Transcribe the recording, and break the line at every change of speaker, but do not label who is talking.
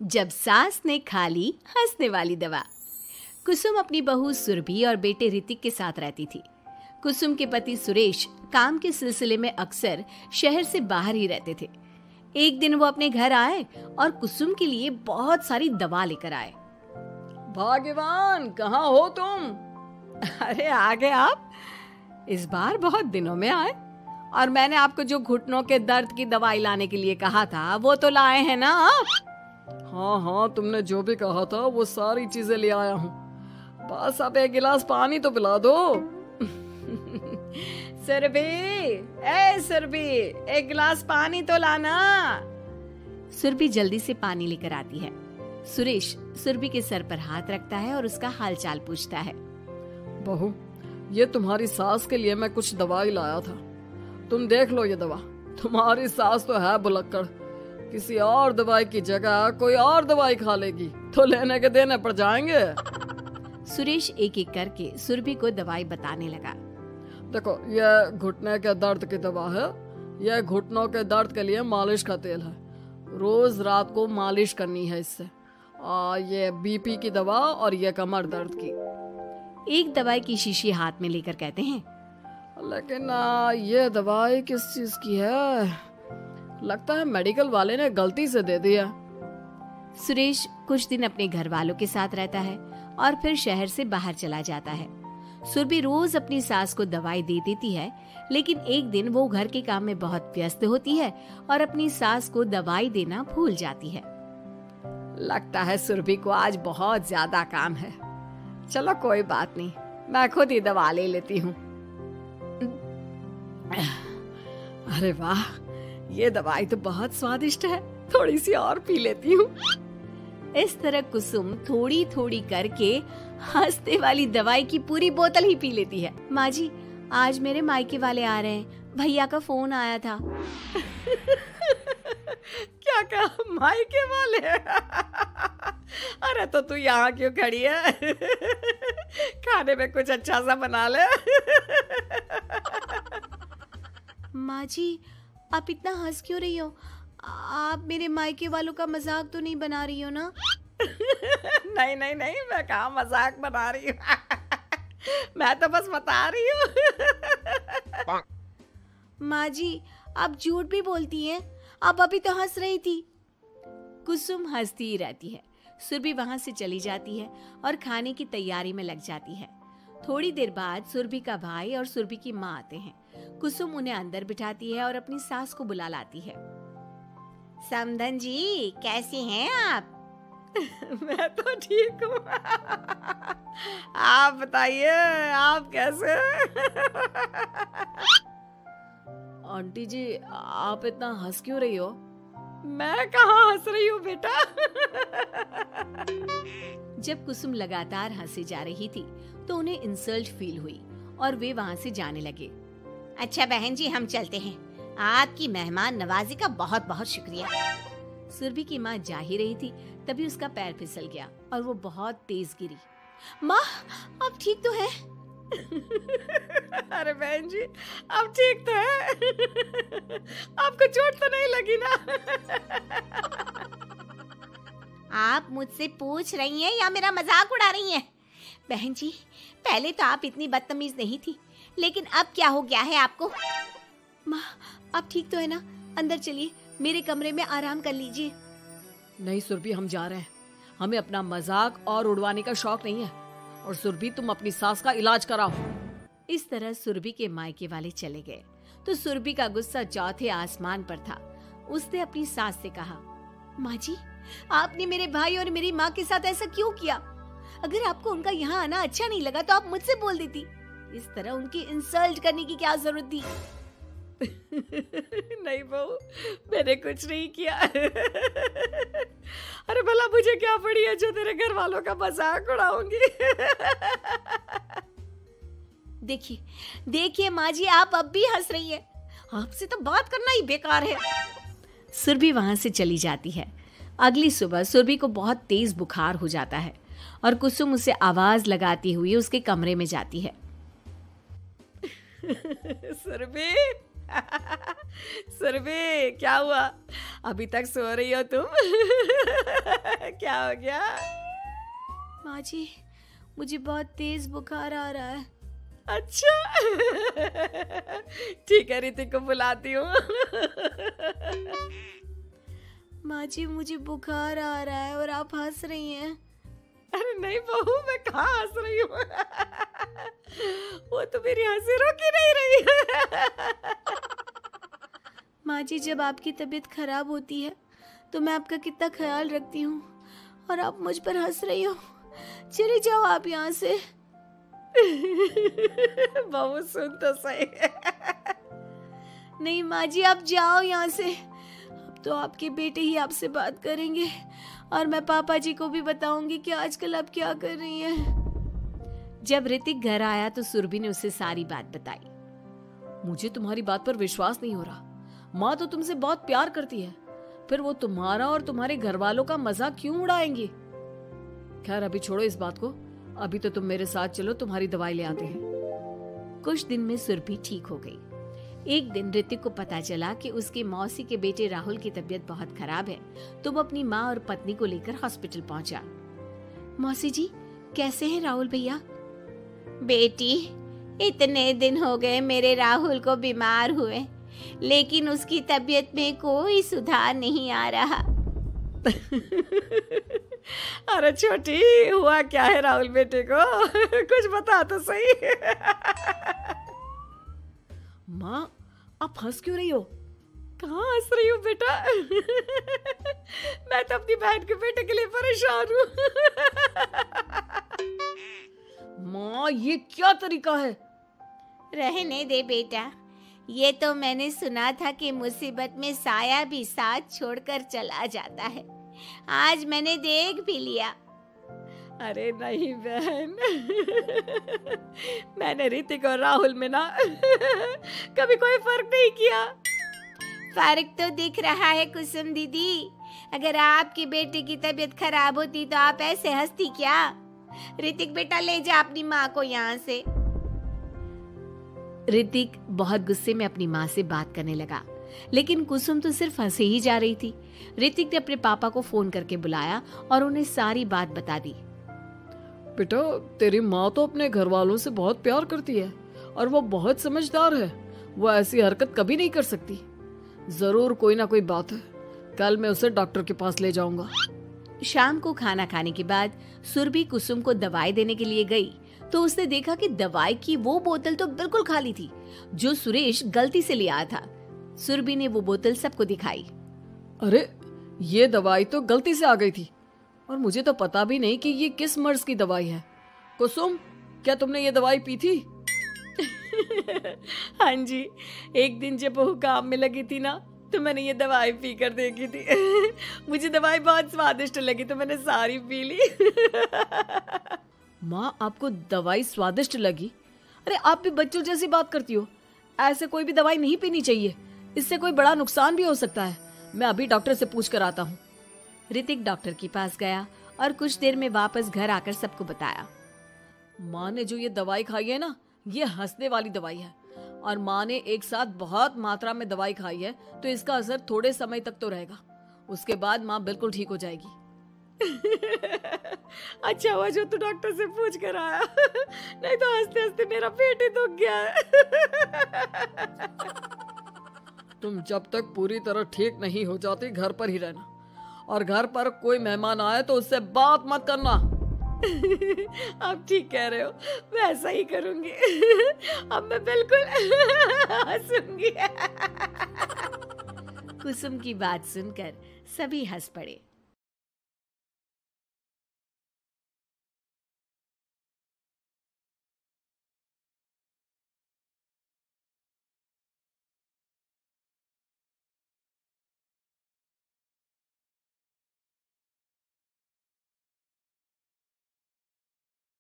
जब सास ने खा ली हंसने वाली दवा। कुसुम अपनी बहू सुरभि और बेटे ऋतिक के साथ रहती थी। कुसुम के पति सुरेश काम के सिलसिले में अक्सर शहर से बाहर ही रहते थे। एक दिन वो अपने घर आए और कुसुम के लिए बहुत सारी दवा लेकर आए।
भाग्यवान, कहाँ हो तुम?
अरे आ गए आप। इस बार बहुत दिनों में आए, और मैंने आपको जो घुटनों के दर्द की दवाई लाने के लिए कहा था वो तो लाए हैं ना आप?
हाँ, तुमने जो भी कहा था वो सारी चीजें ले आया हूँ। बस अब एक गिलास पानी तो पिला दो।
सुरभि, एक गिलास पानी तो लाना। सुरभि जल्दी से पानी लेकर आती है। सुरेश सुरभि के सर पर हाथ रखता है और उसका हालचाल पूछता है।
बहू, ये तुम्हारी सास के लिए मैं कुछ दवाई लाया था। तुम देख लो ये दवा। तुम्हारी सास तो है भुलक्कड़, किसी और दवाई की जगह कोई और दवाई खा लेगी तो लेने के देने पड़ जाएंगे।
सुरेश एक एक करके सुरभि को दवाई बताने लगा।
देखो, यह घुटने के दर्द की दवा है। यह घुटनों के दर्द के लिए मालिश का तेल है। रोज रात को मालिश करनी है इससे। ये बीपी की दवा और ये कमर दर्द की।
एक दवाई की शीशी हाथ में लेकर कहते हैं,
लेकिन ये दवाई किस चीज की है? लगता है मेडिकल वाले ने गलती से दे दिया।
सुरेश कुछ दिन अपने घर वालों के साथ रहता है और फिर शहर से बाहर चला जाता है। सुरभि रोज अपनी सास को दवाई दे देती है, लेकिन एक दिन वो घर के काम में बहुत व्यस्त होती है और अपनी सास को दवाई देना भूल जाती है।
लगता है सुरभि को आज बहुत ज्यादा काम है। चलो कोई बात नहीं, मैं खुद ही दवा ले लेती हूँ। अरे वाह, ये दवाई तो बहुत स्वादिष्ट है। थोड़ी सी और पी लेती हूँ।
इस तरह कुसुम थोड़ी थोड़ी करके हंसने वाली दवाई की पूरी बोतल ही पी लेती है। माँ जी, आज मेरे मायके वाले आ रहे हैं, भैया का फोन आया था।
क्या कहा, मायके वाले? अरे तो तू यहाँ क्यों खड़ी है? खाने में कुछ अच्छा सा बना ले।
माँ जी, आप इतना हंस क्यों रही हो? आप मेरे मायके वालों का मजाक तो नहीं बना रही हो ना?
नहीं नहीं नहीं, मैं कहाँ मजाक बना रही हूँ। मैं तो बस बता रही हूँ।
माँ जी, आप झूठ भी बोलती हैं। आप अभी तो हंस रही थी। कुसुम हंसती ही रहती है। सुरभि वहां से चली जाती है और खाने की तैयारी में लग जाती है। थोड़ी देर बाद सुरभि का भाई और सुरभि की माँ आते हैं। कुसुम उन्हें अंदर बिठाती है और अपनी सास को बुला लाती है। समधन जी, कैसी हैं आप?
मैं तो ठीक हूँ। आप बताइए, आप कैसे? आंटी जी, आप इतना हंस क्यों रही हो? मैं कहाँ हंस रही हूँ बेटा।
जब कुसुम लगातार हंसी जा रही थी तो उन्हें इंसल्ट फील हुई और वे वहां से जाने लगे।
अच्छा बहन जी, हम चलते हैं। आपकी मेहमान नवाजी का बहुत बहुत शुक्रिया।
सुरभि की माँ जा ही रही थी, तभी उसका पैर फिसल गया और वो बहुत तेज गिरी। माँ, आप ठीक तो हैं?
अरे बहन जी, आप ठीक तो है? आपको चोट तो नहीं लगी ना?
आप मुझसे पूछ रही हैं या मेरा मजाक उड़ा रही हैं? बहन जी, पहले तो आप इतनी बदतमीज नहीं थी, लेकिन अब क्या हो गया है आपको?
माँ, आप ठीक तो है ना? अंदर चलिए, मेरे कमरे में आराम कर लीजिए।
नहीं सुरभि, हम जा रहे हैं। हमें अपना मजाक और उड़वाने का शौक नहीं है। और सुरभि, तुम अपनी सास का इलाज कराओ।
इस तरह सुरभि के मायके वाले चले गए तो सुरभि का गुस्सा चौथे आसमान पर था। उसने अपनी सास से कहा, माँ जी, आपने मेरे भाई और मेरी माँ के साथ ऐसा क्यों किया? अगर आपको उनका यहाँ आना अच्छा नहीं लगा तो आप मुझसे बोल देती। इस तरह उनकी इंसल्ट करने की क्या जरूरत थी?
नहीं बहू, मैंने कुछ नहीं किया। अरे भला मुझे क्या पड़ी है जो तेरे घर वालों का मजाक उड़ाऊंगी?
देखिए माँ जी, आप अब भी हंस रही हैं। आपसे तो बात करना ही बेकार है।
सुरभि वहां से चली जाती है। अगली सुबह सुरभि को बहुत तेज बुखार हो जाता है और कुसुम उसे आवाज लगाती हुई उसके कमरे में जाती है।
सुरभि, सुरभि, क्या हुआ? अभी तक सो रही हो तुम?
क्या हो गया? माँ जी, मुझे बहुत तेज बुखार आ रहा है। अच्छा ठीक है, ऋतिक को बुलाती हूँ। माँ जी, मुझे बुखार आ रहा है और आप हंस रही हैं। अरे नहीं बहू, मैं कहाँ हंस रही हूँ। वो तो मेरी हंसी रोक ही नहीं रही है। माँ जी, जब आपकी तबीयत खराब होती है तो मैं आपका कितना ख्याल रखती हूँ और आप मुझ पर हंस रही हो। चली जाओ आप यहाँ से। बहू सुन तो सही। नहीं माँ जी, आप जाओ यहाँ से। अब तो आपके बेटे ही आपसे बात करेंगे और मैं पापा जी को भी बताऊंगी कि आजकल आप क्या कर रही हैं। जब ऋतिक घर आया तो सुरभि ने उसे सारी बात बताई।
मुझे तुम्हारी बात पर विश्वास नहीं हो रहा। माँ तो तुमसे बहुत प्यार करती है, फिर वो तुम्हारा और तुम्हारे घर वालों का मजाक क्यों उड़ाएंगी? खैर अभी छोड़ो इस बात को, अभी तो तुम मेरे साथ चलो, तुम्हारी दवाई ले आते हैं।
कुछ दिन में सुरभि ठीक हो गई। एक दिन ऋतिक को पता चला कि उसके मौसी के बेटे राहुल की तबीयत बहुत खराब है, तो वो अपनी माँ और पत्नी को लेकर हॉस्पिटल पहुंचा। मौसी जी, कैसे हैं राहुल भैया?
बेटी, इतने दिन हो गए मेरे राहुल को बीमार हुए, लेकिन उसकी तबीयत में कोई सुधार नहीं आ रहा।
अरे छोटी, हुआ क्या है राहुल बेटे को? कुछ बता तो सही।
माँ, आप हंस क्यों रही हो?
कहाँ हंस रही हूँ बेटा? मैं तो अपनी बहन के बेटे के लिए परेशान हूँ।
माँ, ये क्या तरीका है?
रहने दे बेटा, ये तो मैंने सुना था कि मुसीबत में साया भी साथ छोड़कर चला जाता है। आज मैंने देख भी लिया।
अरे नहीं बहन, मैंने ऋतिक और राहुल में ना कभी कोई फर्क नहीं किया।
फर्क तो दिख रहा है कुसुम दीदी। अगर आपकी बेटे की तबीयत खराब होती तो आप ऐसे हंसती क्या? ऋतिक बेटा, ले जा अपनी माँ को यहाँ से।
ऋतिक बहुत गुस्से में अपनी माँ से बात करने लगा, लेकिन कुसुम तो सिर्फ हंसे ही जा रही थी। ऋतिक ने अपने पापा को फोन करके बुलाया और उन्हें सारी बात बता दी।
बेटा, तेरी माँ तो अपने घर वालों से बहुत प्यार करती है और वो बहुत समझदार है। वो ऐसी हरकत कभी नहीं कर सकती। जरूर कोई ना कोई बात है। कल मैं उसे डॉक्टर के पास ले जाऊंगा।
शाम को खाना खाने के बाद सुरभि कुसुम को दवाई देने के लिए गई तो उसने देखा कि दवाई की वो बोतल तो बिल्कुल खाली थी जो सुरेश गलती से ले आया था। सुरभि ने वो बोतल सबको दिखाई।
अरे, ये दवाई तो गलती से आ गई थी और मुझे तो पता भी नहीं कि ये किस मर्ज की दवाई है। कुसुम, क्या तुमने ये दवाई पी थी?
हाँ जी, एक दिन जब वो काम में लगी थी ना तो मैंने ये दवाई पी कर देखी थी। मुझे दवाई बहुत स्वादिष्ट लगी तो मैंने सारी पी ली।
माँ, आपको दवाई स्वादिष्ट लगी? अरे आप भी बच्चों जैसी बात करती हो। ऐसे कोई भी दवाई नहीं पीनी चाहिए, इससे कोई बड़ा नुकसान भी हो सकता है। मैं अभी डॉक्टर से पूछ कर आता हूँ।
ऋतिक डॉक्टर के पास गया और कुछ देर में वापस घर आकर सबको बताया।
माँ ने जो ये दवाई खाई है ना, ये हंसने वाली दवाई है और माँ ने एक साथ बहुत मात्रा में दवाई खाई है, तो इसका असर थोड़े समय तक तो रहेगा। उसके बाद माँ बिल्कुल ठीक हो जाएगी।
अच्छा हुआ जो तू डॉक्टर से पूछ कर आया, नहीं तो हंसते हंसते मेरा पेट ही दुख गया है।
तुम जब तक पूरी तरह ठीक नहीं हो जाती घर पर ही रहना, और घर पर कोई मेहमान आए तो उससे बात मत करना।
आप ठीक कह रहे हो, मैं ऐसा ही करूंगी। अब मैं बिल्कुल हंसूंगी। कुसुम की बात सुनकर सभी हंस पड़े।